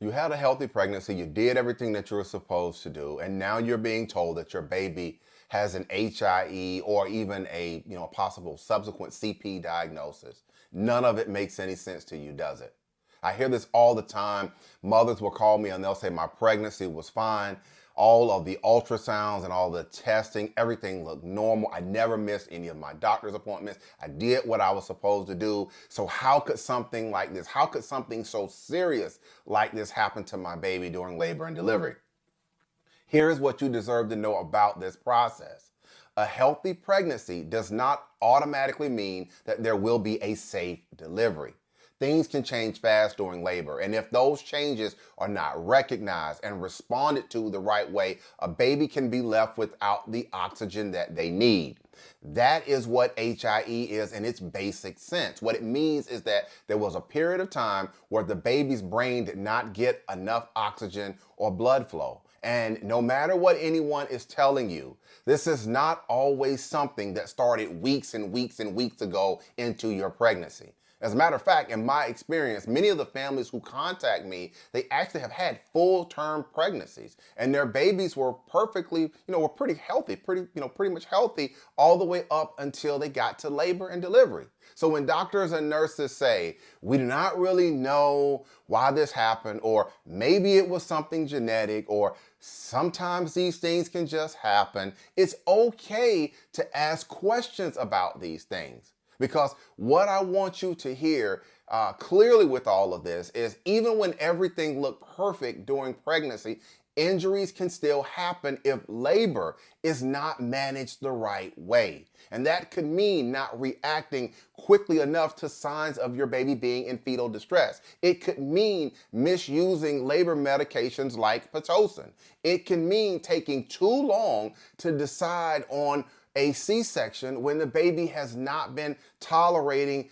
You had a healthy pregnancy, you did everything that you were supposed to do, and now you're being told that your baby has an HIE or even a possible subsequent CP diagnosis. None of it makes any sense to you, does it? I hear this all the time. Mothers will call me and they'll say my pregnancy was fine. All of the ultrasounds and all the testing, everything looked normal. I never missed any of my doctor's appointments. I did what I was supposed to do. So how could something like this, how could something so serious like this happen to my baby during labor and delivery? Here's what you deserve to know about this process. A healthy pregnancy does not automatically mean that there will be a safe delivery. Things can change fast during labor, and if those changes are not recognized and responded to the right way, a baby can be left without the oxygen that they need. That is what HIE is in its basic sense. What it means is that there was a period of time where the baby's brain did not get enough oxygen or blood flow. And no matter what anyone is telling you, this is not always something that started weeks and weeks and weeks ago into your pregnancy. As a matter of fact, in my experience, many of the families who contact me, they actually have had full-term pregnancies, and their babies were perfectly, were pretty healthy, pretty much healthy all the way up until they got to labor and delivery. So when doctors and nurses say, we do not really know why this happened, or maybe it was something genetic, or sometimes these things can just happen, it's okay to ask questions about these things. Because what I want you to hear clearly with all of this is even when everything looked perfect during pregnancy, injuries can still happen if labor is not managed the right way. And that could mean not reacting quickly enough to signs of your baby being in fetal distress. It could mean misusing labor medications like Pitocin. It can mean taking too long to decide on a C-section when the baby has not been tolerating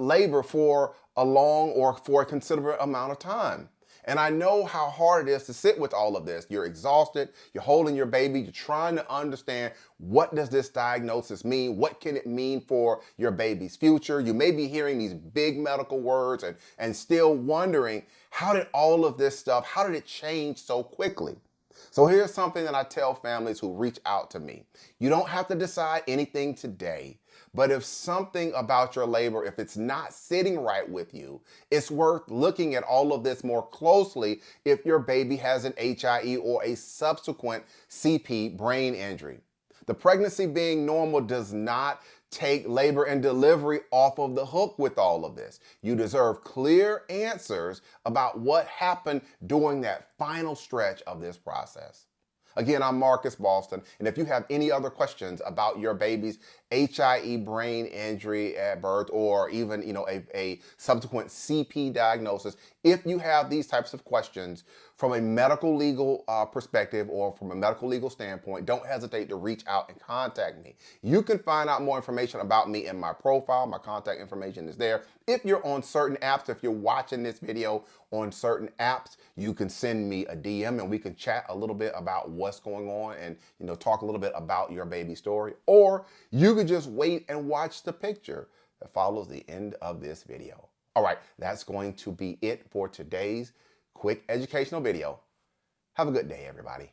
labor for a long or for a considerable amount of time. And I know how hard it is to sit with all of this. You're exhausted, you're holding your baby, you're trying to understand, what does this diagnosis mean? What can it mean for your baby's future? You may be hearing these big medical words and still wondering, how did all of this stuff, how did it change so quickly? So here's something that I tell families who reach out to me. You don't have to decide anything today, but if something about your labor, if it's not sitting right with you, it's worth looking at all of this more closely if your baby has an HIE or a subsequent CP brain injury. The pregnancy being normal does not take labor and delivery off of the hook with all of this. You deserve clear answers about what happened during that final stretch of this process. Again, I'm Marcus Boston, and if you have any other questions about your baby's HIE brain injury at birth, or even a subsequent CP diagnosis, if you have these types of questions from a medical legal perspective or from a medical legal standpoint, don't hesitate to reach out and contact me. You can find out more information about me in my profile. My contact information is there. If you're on certain apps, if you're watching this video on certain apps, you can send me a DM and we can chat a little bit about what's going on and talk a little bit about your baby story. Or you could just wait and watch the picture that follows the end of this video. All right, that's going to be it for today's quick educational video. Have a good day, everybody.